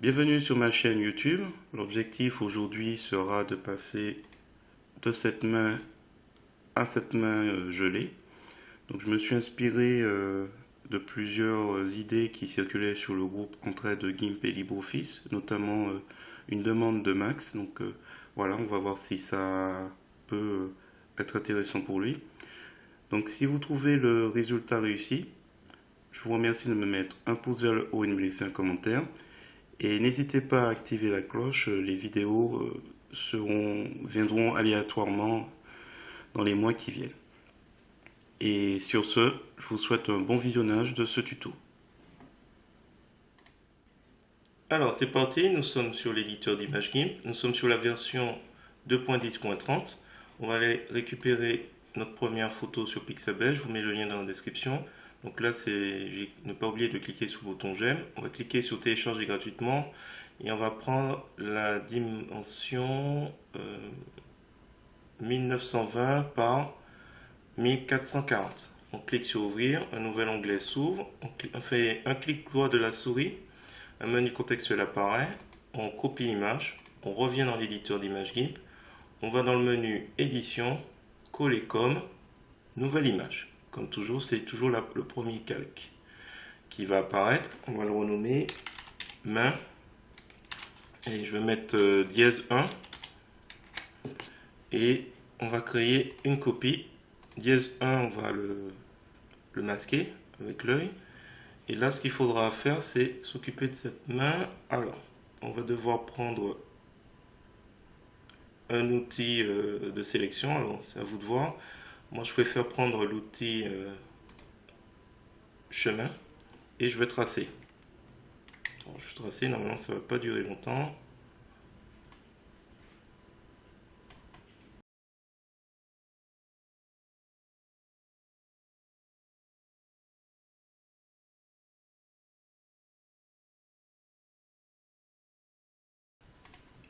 Bienvenue sur ma chaîne YouTube. L'objectif aujourd'hui sera de passer de cette main à cette main gelée. Donc je me suis inspiré de plusieurs idées qui circulaient sur le groupe Entraide GIMP et LibreOffice, notamment une demande de Max. Donc voilà, on va voir si ça peut être intéressant pour lui. Donc si vous trouvez le résultat réussi, je vous remercie de me mettre un pouce vers le haut et de me laisser un commentaire. Et n'hésitez pas à activer la cloche, les vidéos viendront aléatoirement dans les mois qui viennent. Et sur ce, je vous souhaite un bon visionnage de ce tuto. Alors c'est parti, nous sommes sur l'éditeur d'image GIMP, nous sommes sur la version 2.10.30. On va aller récupérer notre première photo sur Pixabay, je vous mets le lien dans la description. Donc là, ne pas oublier de cliquer sur le bouton j'aime. On va cliquer sur télécharger gratuitement et on va prendre la dimension 1920 par 1440. On clique sur ouvrir, un nouvel onglet s'ouvre, on fait un clic droit de la souris, un menu contextuel apparaît, on copie l'image, on revient dans l'éditeur d'image GIMP, on va dans le menu édition, coller comme, nouvelle image. Comme toujours, c'est toujours le premier calque qui va apparaître. On va le renommer main. Et je vais mettre dièse 1. Et on va créer une copie. Dièse 1, on va le masquer avec l'œil. Et là, ce qu'il faudra faire, c'est s'occuper de cette main. Alors, on va devoir prendre un outil de sélection. Alors, c'est à vous de voir. Moi, je préfère prendre l'outil chemin et je vais tracer. Alors, je vais tracer, normalement, ça ne va pas durer longtemps.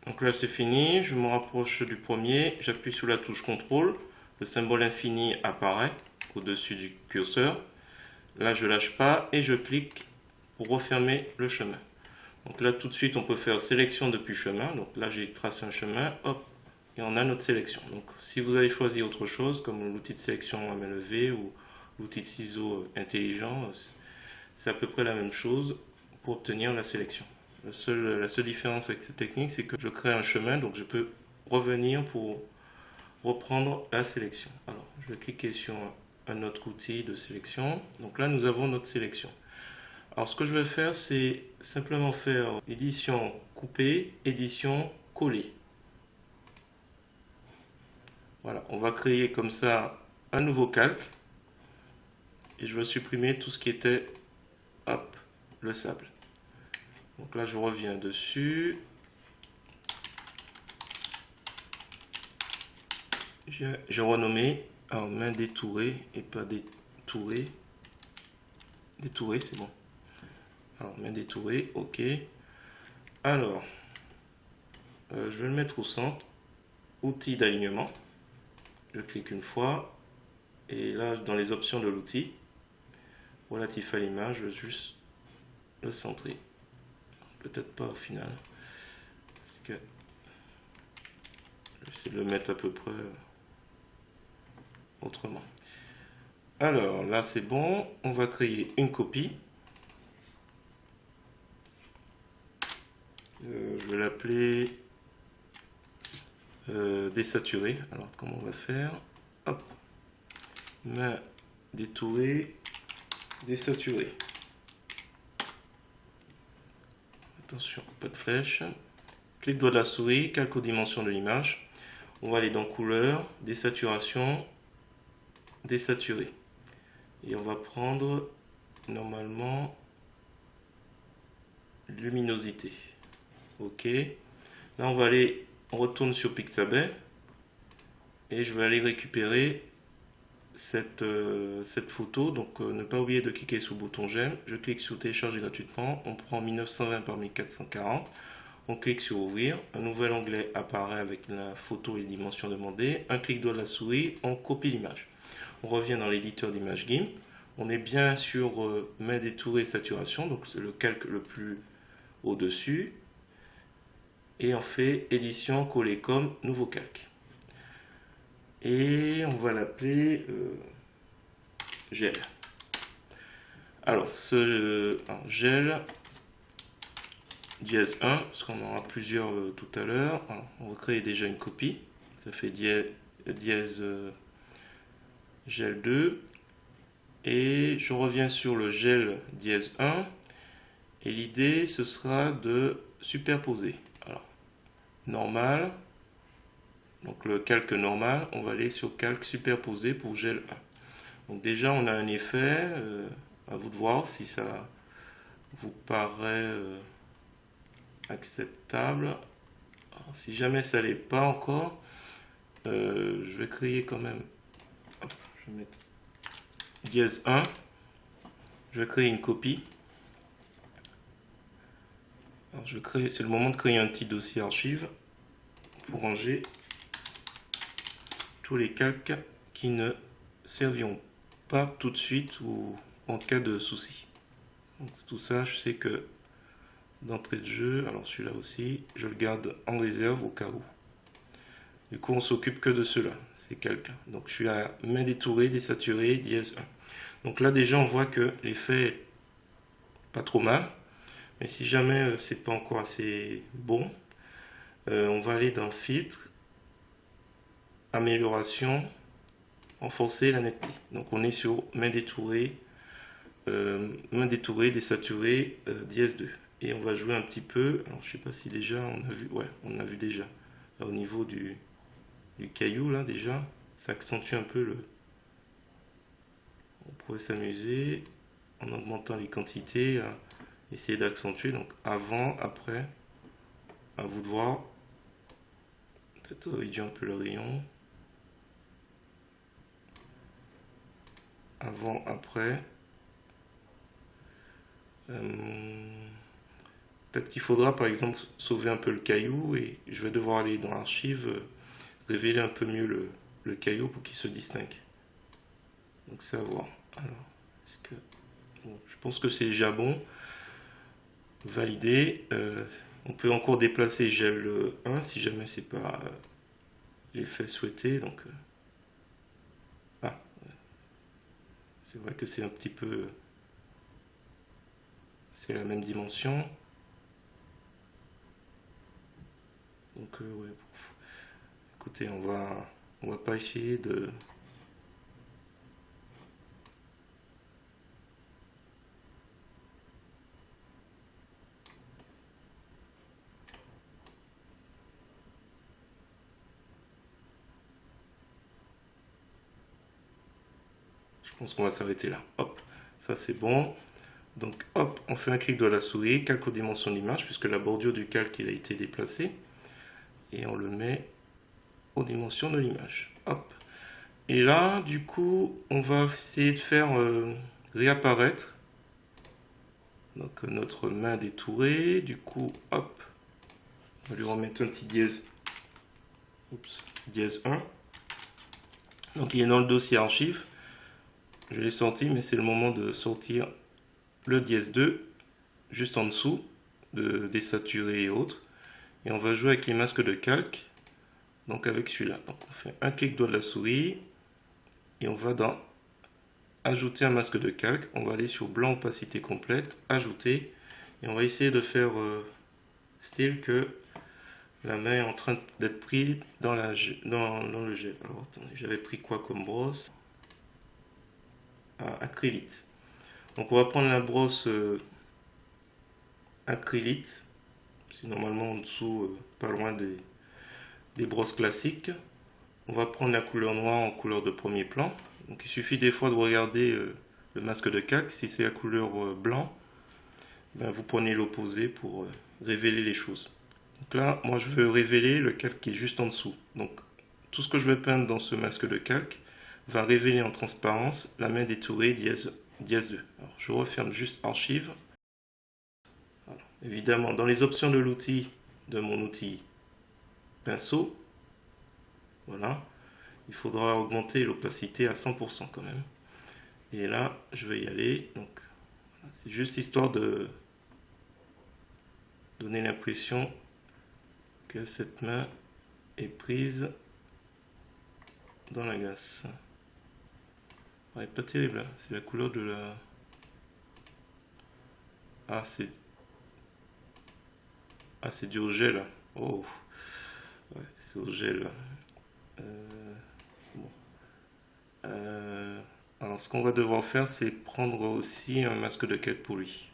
Donc là, c'est fini. Je me rapproche du premier. J'appuie sur la touche CTRL. Le symbole infini apparaît au-dessus du curseur. Là, je lâche pas et je clique pour refermer le chemin. Donc là, tout de suite, on peut faire sélection depuis chemin. Donc là, j'ai tracé un chemin, hop, et on a notre sélection. Donc si vous avez choisi autre chose, comme l'outil de sélection à main levée ou l'outil de ciseaux intelligent, c'est à peu près la même chose pour obtenir la sélection. La seule différence avec cette technique, c'est que je crée un chemin, donc je peux revenir pour reprendre la sélection. Alors, je vais cliquer sur un autre outil de sélection. Donc là, nous avons notre sélection. Alors, ce que je vais faire, c'est simplement faire édition coupée, édition collée. Voilà, on va créer comme ça un nouveau calque. Et je vais supprimer tout ce qui était, hop, le sable. Donc là, je reviens dessus. J'ai renommé en main détourée et pas détourée. Détourée, c'est bon. Alors, main détourée, ok. Alors, je vais le mettre au centre. Outil d'alignement. Je clique une fois. Et là, dans les options de l'outil, relatif à l'image, je vais juste le centrer. Peut-être pas au final. Parce que je vais essayer de le mettre à peu près autrement. Alors là, c'est bon. On va créer une copie. Je vais l'appeler désaturé. Alors comment on va faire? Hop, main détourée, désaturée. Attention, pas de flèche. Clic droit de la souris, calque aux dimensions de l'image. On va aller dans couleur, désaturation, désaturé. Et on va prendre normalement luminosité. Ok. Là, on retourne sur Pixabay et je vais aller récupérer cette photo. Donc, ne pas oublier de cliquer sur le bouton j'aime. Je clique sur télécharger gratuitement. On prend 1920 par 1440. On clique sur ouvrir. Un nouvel onglet apparaît avec la photo et les dimensions demandées. Un clic droit de la souris, on copie l'image. On revient dans l'éditeur d'image GIMP. On est bien sur main détourée saturation. Donc, c'est le calque le plus au-dessus. Et on fait édition coller comme nouveau calque. Et on va l'appeler gel. Alors, ce gel dièse 1, parce qu'on en aura plusieurs tout à l'heure. On va créer déjà une copie. Ça fait dièse gel 2. Et je reviens sur le gel dièse 1. Et l'idée, ce sera de superposer. Alors, normal. Donc le calque normal, on va aller sur calque superposé pour gel 1. Donc déjà, on a un effet. À vous de voir si ça vous paraît acceptable. Alors, si jamais ça l'est pas encore, je vais créer quand même. Hop, je vais mettre dièse 1. Je vais créer une copie. Alors, c'est le moment de créer un petit dossier archive pour ranger tous les calques qui ne serviront pas tout de suite ou en cas de souci. Donc, tout ça, je sais que d'entrée de jeu, alors celui-là aussi, je le garde en réserve au cas où. Du coup, on s'occupe que de ceux-là, ces calques. Donc, je suis à main détourée, désaturée, dièse 1. Donc là, déjà, on voit que l'effet est pas trop mal. Mais si jamais c'est pas encore assez bon, on va aller dans filtre, amélioration, renforcer la netteté. Donc on est sur main détourée, désaturée, dièse 2. Et on va jouer un petit peu. Alors je sais pas si déjà on a vu. Ouais, on a vu déjà. Là, au niveau du caillou, là déjà, ça accentue un peu le. On pourrait s'amuser en augmentant les quantités, à essayer d'accentuer. Donc avant, après, à vous de voir. Peut-être réduire un peu le rayon. Avant, après. Peut-être qu'il faudra par exemple sauver un peu le caillou et je vais devoir aller dans l'archive, révéler un peu mieux le caillou pour qu'il se distingue. Donc c'est à voir. Alors, est-ce que. Bon, je pense que c'est déjà bon. Validé. On peut encore déplacer gel 1 si jamais c'est pas l'effet souhaité. Donc, c'est vrai que c'est un petit peu. C'est la même dimension. Donc ouais. Écoutez, on va pas essayer de. Je pense qu'on va s'arrêter là. Hop, ça c'est bon. Donc hop, on fait un clic de la souris, calque aux dimensions de l'image, puisque la bordure du calque il a été déplacée. Et on le met aux dimensions de l'image. Hop. Et là, du coup, on va essayer de faire réapparaître donc, notre main détourée. Du coup, hop, on va lui remettre un petit dièse. Oups, dièse 1. Donc il est dans le dossier archive. Je l'ai sorti, mais c'est le moment de sortir le dièse 2, juste en dessous, de désaturer et autres. Et on va jouer avec les masques de calque, donc avec celui-là. Donc on fait un clic droit de la souris, et on va dans ajouter un masque de calque. On va aller sur blanc opacité complète, ajouter, et on va essayer de faire style que la main est en train d'être prise dans le gel. Alors attendez, j'avais pris quoi comme brosse? Acrylite. Donc on va prendre la brosse acrylite. C'est normalement en dessous, pas loin des brosses classiques. On va prendre la couleur noire en couleur de premier plan. Donc il suffit des fois de regarder le masque de calque. Si c'est la couleur blanc, ben, vous prenez l'opposé pour révéler les choses. Donc là, moi je veux révéler le calque qui est juste en dessous. Donc tout ce que je vais peindre dans ce masque de calque va révéler en transparence la main détourée dièse 2. Alors, je referme juste archive. Voilà. Évidemment, dans les options de l'outil, de mon outil pinceau, voilà, il faudra augmenter l'opacité à 100% quand même. Et là, je vais y aller. Donc, voilà, c'est juste histoire de donner l'impression que cette main est prise dans la glace. Ouais, pas terrible, c'est la couleur de la... Ah, c'est du au gel. Oh, ouais, c'est au gel. Bon. Alors, ce qu'on va devoir faire, c'est prendre aussi un masque de calque pour lui.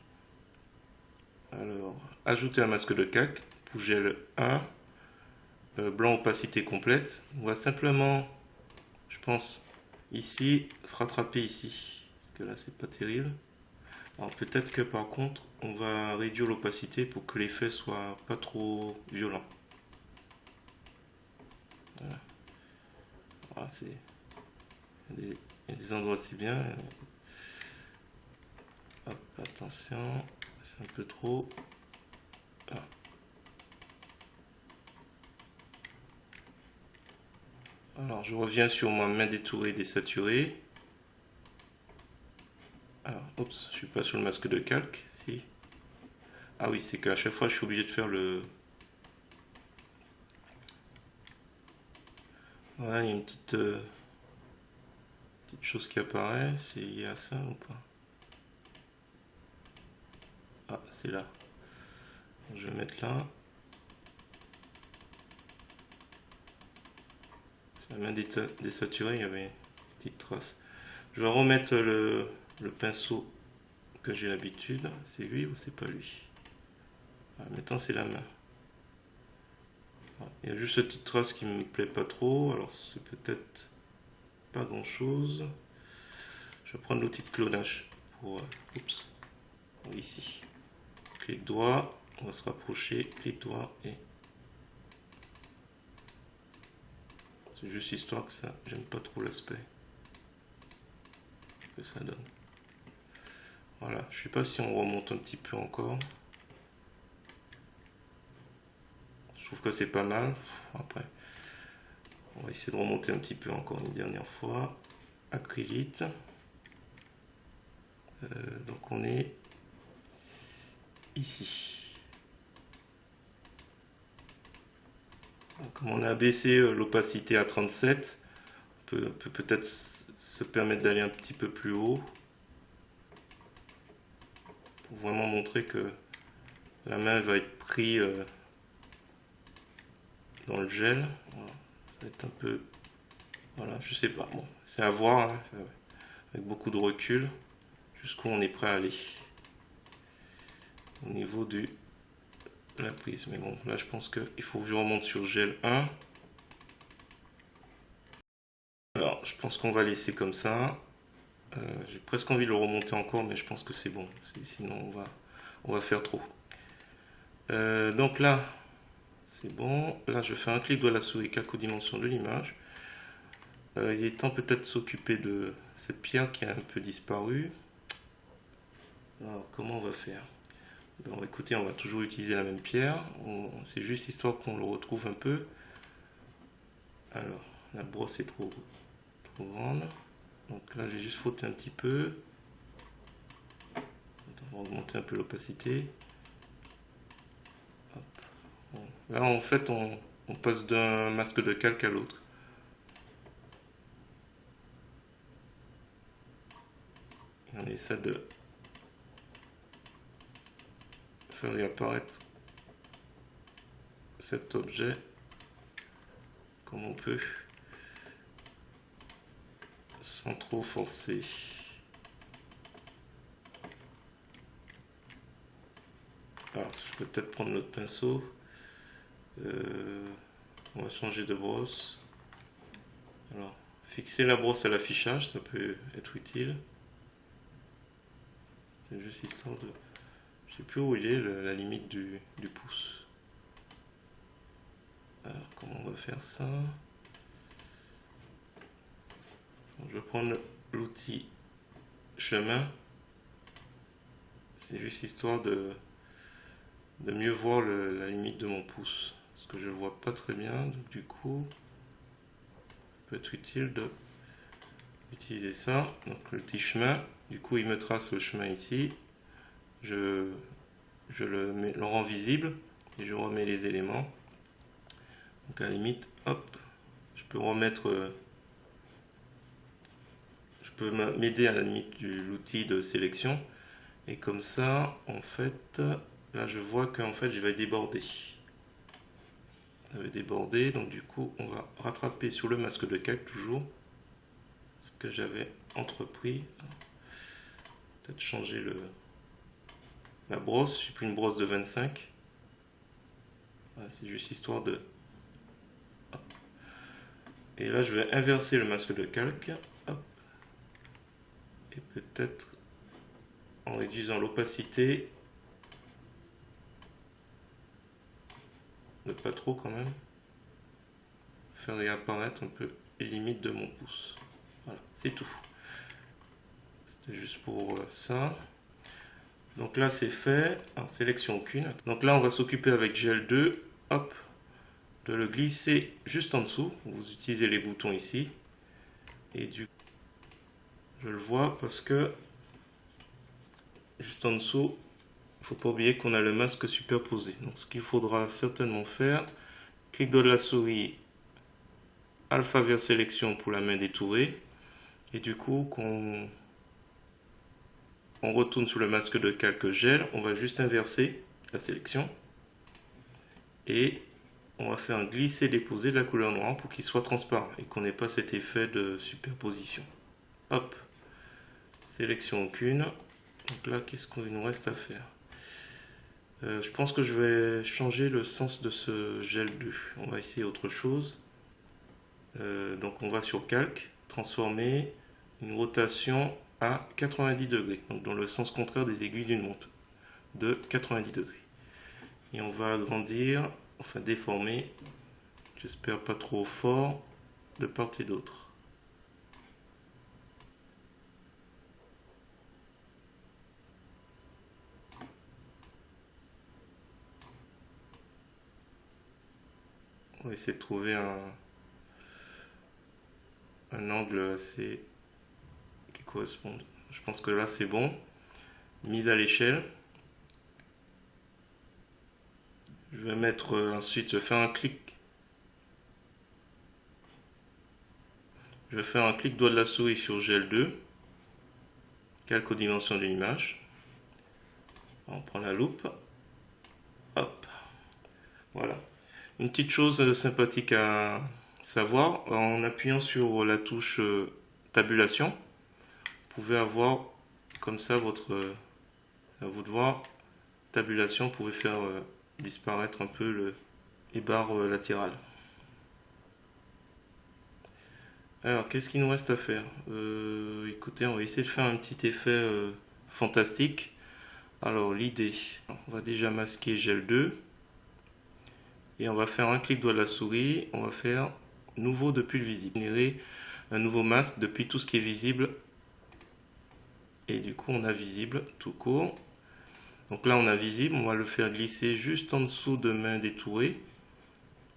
Alors, ajouter un masque de calque pour gel 1, blanc opacité complète. On va simplement, je pense, ici, se rattraper ici. Parce que là, c'est pas terrible. Alors peut-être que par contre, on va réduire l'opacité pour que l'effet soit pas trop violent. Voilà. Ah, il y a des endroits c'est bien. Hop, attention, c'est un peu trop. Ah. Alors je reviens sur ma main détourée désaturée. Alors, oups, je suis pas sur le masque de calque, si. Ah oui, c'est qu'à chaque fois je suis obligé de faire le... Voilà, il y a une petite chose qui apparaît, c'est lié à ça ou pas? Ah, c'est là. Je vais mettre là. La main désaturée, il y avait une petite trace. Je vais remettre le pinceau que j'ai l'habitude. C'est lui ou c'est pas lui? Maintenant c'est la main. Il y a juste cette petite trace qui me plaît pas trop. Alors c'est peut-être pas grand chose. Je vais prendre l'outil de clonage pour... oups. Ici. Clic droit. On va se rapprocher. Clic droit et... C'est juste histoire que ça... J'aime pas trop l'aspect que ça donne. Voilà. Je sais pas si on remonte un petit peu encore. Je trouve que c'est pas mal. Après, on va essayer de remonter un petit peu encore une dernière fois. Acrylite. Donc on est ici. Comme on a baissé l'opacité à 37, on peut peut-être se permettre d'aller un petit peu plus haut pour vraiment montrer que la main va être prise dans le gel. Voilà. Ça va être un peu... Voilà, je sais pas. Bon, c'est à voir, hein, avec beaucoup de recul, jusqu'où on est prêt à aller. Au niveau de la prise. Mais bon, là je pense qu'il faut que je remonte sur gel 1. Alors, je pense qu'on va laisser comme ça. J'ai presque envie de le remonter encore, mais je pense que c'est bon. Sinon, on va faire trop. Donc là, c'est bon. Là, je fais un clic de la souris calque aux dimensions de l'image. Il est temps peut-être de s'occuper de cette pierre qui a un peu disparu. Alors, comment on va faire? Bon, écoutez, on va toujours utiliser la même pierre. C'est juste histoire qu'on le retrouve un peu. Alors, la brosse est trop grande. Donc là, j'ai juste frotté un petit peu. On va augmenter un peu l'opacité. Bon. Là, en fait, on passe d'un masque de calque à l'autre. Et on essaie de faire réapparaître cet objet comme on peut, sans trop forcer. Alors, je peux peut-être prendre l'autre pinceau. On va changer de brosse. Alors, fixer la brosse à l'affichage, ça peut être utile. C'est juste histoire de... Je sais plus où il est, la limite du pouce. Alors, comment on va faire ça? Je vais prendre l'outil chemin. C'est juste histoire de mieux voir la limite de mon pouce. Parce que je ne le vois pas très bien. Donc du coup, ça peut être utile d'utiliser ça. Donc l'outil chemin. Du coup, il me trace le chemin ici. Je le rends visible et je remets les éléments. Donc à la limite, hop, je peux remettre, je peux m'aider à la limite de l'outil de sélection. Et comme ça, en fait, là je vois qu'en fait je vais déborder. Je vais déborder, donc du coup on va rattraper sur le masque de calque toujours ce que j'avais entrepris. Peut-être changer la brosse, j'ai pris une brosse de 25. Voilà, c'est juste histoire de... Hop. Et là je vais inverser le masque de calque. Hop. Et peut-être en réduisant l'opacité, de pas trop quand même, faire réapparaître un peu les limites de mon pouce. Voilà, c'est tout. C'était juste pour ça. Donc là c'est fait, en sélection aucune. Donc là on va s'occuper avec gel 2, hop, de le glisser juste en dessous. Vous utilisez les boutons ici. Et du coup, je le vois parce que juste en dessous, il ne faut pas oublier qu'on a le masque superposé. Donc ce qu'il faudra certainement faire, clic droit de la souris, alpha vers sélection pour la main détourée. Et du coup, qu'on on retourne sur le masque de calque gel, on va juste inverser la sélection. Et on va faire un glisser-déposer de la couleur noire pour qu'il soit transparent et qu'on n'ait pas cet effet de superposition. Hop, sélection aucune. Donc là, qu'est-ce qu'il nous reste à faire? Je pense que je vais changer le sens de ce gel 2. On va essayer autre chose. Donc on va sur calque, transformer une rotation à 90 degrés, donc dans le sens contraire des aiguilles d'une montre, de 90 degrés. Et on va agrandir, enfin déformer, j'espère pas trop fort, de part et d'autre. On va essayer de trouver un angle assez qui corresponde. Je pense que là c'est bon. Mise à l'échelle. Je vais mettre ensuite, je vais faire un clic. Je vais faire un clic droit de la souris sur gel 2. Calque aux dimensions de l'image. On prend la loupe. Hop. Voilà. Une petite chose sympathique à savoir, en appuyant sur la touche tabulation, vous pouvez avoir comme ça votre, à vous de voir, tabulation, vous pouvez faire disparaître un peu les barres latérales. Alors, qu'est-ce qu'il nous reste à faire? Écoutez, on va essayer de faire un petit effet fantastique. Alors, l'idée, on va déjà masquer gel 2. Et on va faire un clic droit de la souris, on va faire nouveau depuis le visible. Générer un nouveau masque depuis tout ce qui est visible. Et du coup on a visible tout court. Donc là on a visible, on va le faire glisser juste en dessous de main détourée.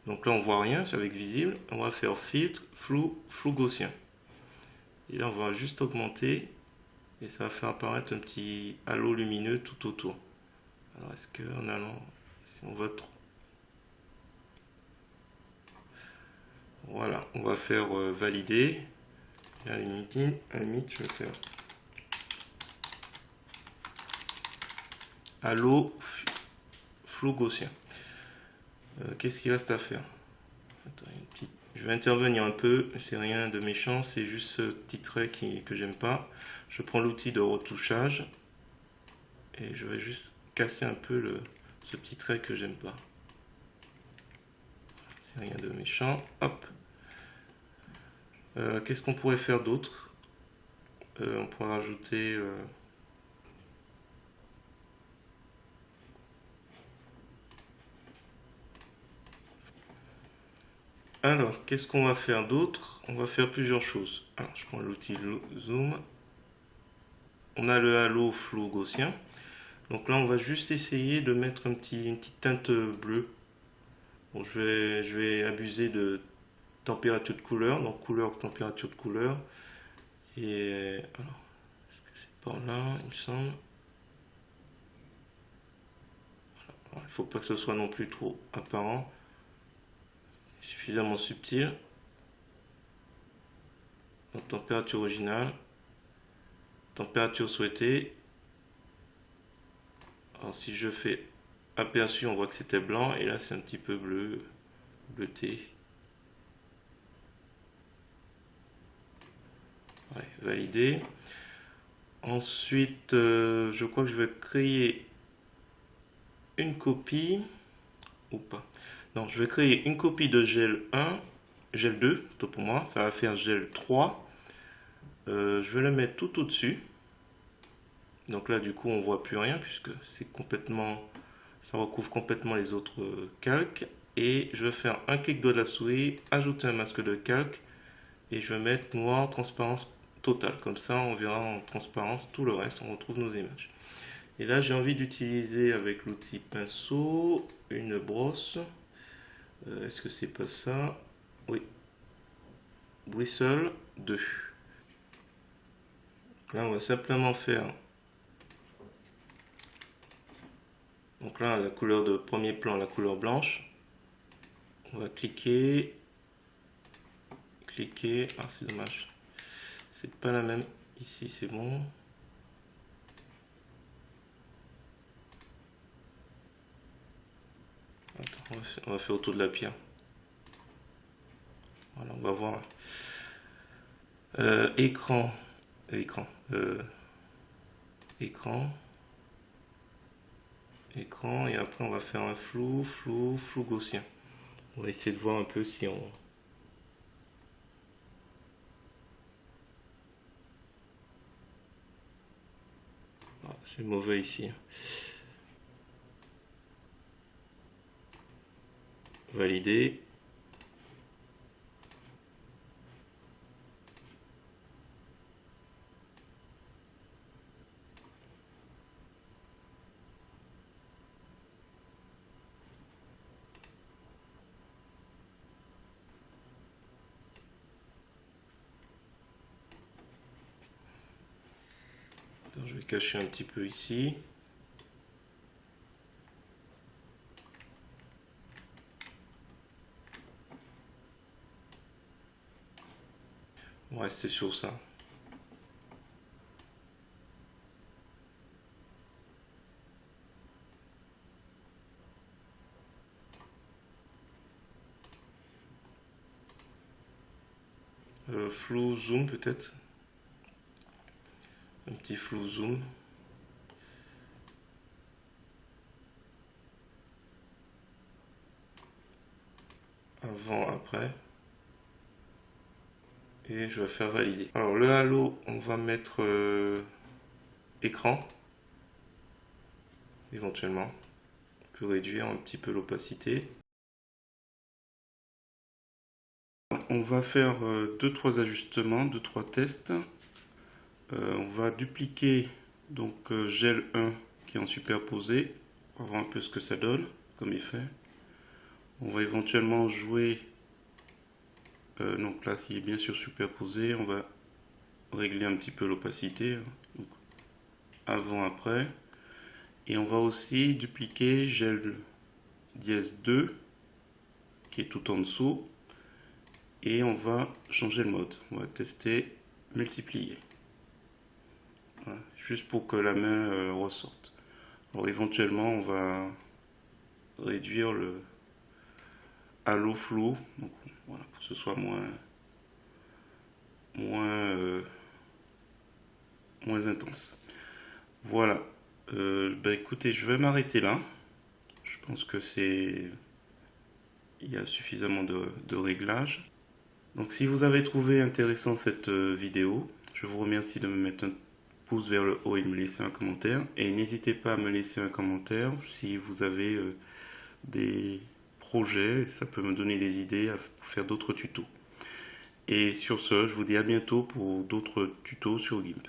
Donc là on voit rien, c'est avec visible. On va faire filtre, flou, flou gaussien. Et là on va juste augmenter. Et ça va faire apparaître un petit halo lumineux tout autour. Alors est-ce qu'en allant, si on va trop... Voilà, on va faire valider. Et à la limite, je vais faire halo flou gaussien. Qu'est-ce qu'il reste à faire? Attends, je vais intervenir un peu, c'est rien de méchant, c'est juste ce petit trait que j'aime pas. Je prends l'outil de retouchage et je vais juste casser un peu ce petit trait que j'aime pas. C'est rien de méchant. Hop. Qu'est-ce qu'on pourrait faire d'autre? On pourrait rajouter alors qu'est-ce qu'on va faire d'autre? On va faire plusieurs choses. Alors, je prends l'outil zoom. On a le halo flou gaussien. Donc là on va juste essayer de mettre une petite teinte bleue. Bon, je vais abuser de température de couleur, donc couleur, température de couleur. Et alors, est-ce que c'est par là, il me semble? Il ne faut pas que ce soit non plus trop apparent. Suffisamment subtil. Donc, température originale. Température souhaitée. Alors si je fais aperçu, on voit que c'était blanc et là c'est un petit peu bleu, bleuté. Ouais, validé. Ensuite, je crois que je vais créer une copie ou pas. Non, je vais créer une copie de gel 1, gel 2, plutôt pour moi. Ça va faire gel 3. Je vais le mettre tout au-dessus. Donc là, du coup, on voit plus rien puisque c'est complètement, ça recouvre complètement les autres calques. Et je vais faire un clic droit de la souris, ajouter un masque de calque et je vais mettre noir, transparence totale. Comme ça, on verra en transparence tout le reste. On retrouve nos images. Et là, j'ai envie d'utiliser avec l'outil pinceau une brosse. Est-ce que c'est pas ça? Oui. Bristle 2. Donc là, on va simplement faire. Donc là, la couleur de premier plan, la couleur blanche. On va cliquer. Cliquer. Ah, c'est dommage. C'est pas la même. Ici, c'est bon. Attends, on va faire autour de la pierre. Voilà, on va voir. Écran. Écran. Écran. Et après, on va faire un flou gaussien. On va essayer de voir un peu si on... Ah, c'est mauvais ici. Valider. Attends, je vais cacher un petit peu ici. On va rester sur ça. Flou zoom peut-être. Un petit flou zoom. Avant, après. Et je vais faire valider. Alors le halo, on va mettre écran. Éventuellement. On peut réduire un petit peu l'opacité. On va faire 2-3 ajustements, 2-3 tests. On va dupliquer donc gel 1 qui est en superposé. On va voir un peu ce que ça donne comme effet. On va éventuellement jouer. Donc là, il est bien sûr superposé. On va régler un petit peu l'opacité. Avant, après. Et on va aussi dupliquer gel dièse 2 qui est tout en dessous. Et on va changer le mode. On va tester multiplier. Voilà, juste pour que la main ressorte. Alors éventuellement, on va réduire le halo flou. Donc voilà, pour que ce soit moins intense. Voilà. Ben écoutez, je vais m'arrêter là. Je pense que il y a suffisamment de réglages. Donc si vous avez trouvé intéressant cette vidéo, je vous remercie de me mettre un pouce vers le haut et me laisser un commentaire. Et n'hésitez pas à me laisser un commentaire si vous avez des projets, ça peut me donner des idées pour faire d'autres tutos. Et sur ce, je vous dis à bientôt pour d'autres tutos sur GIMP.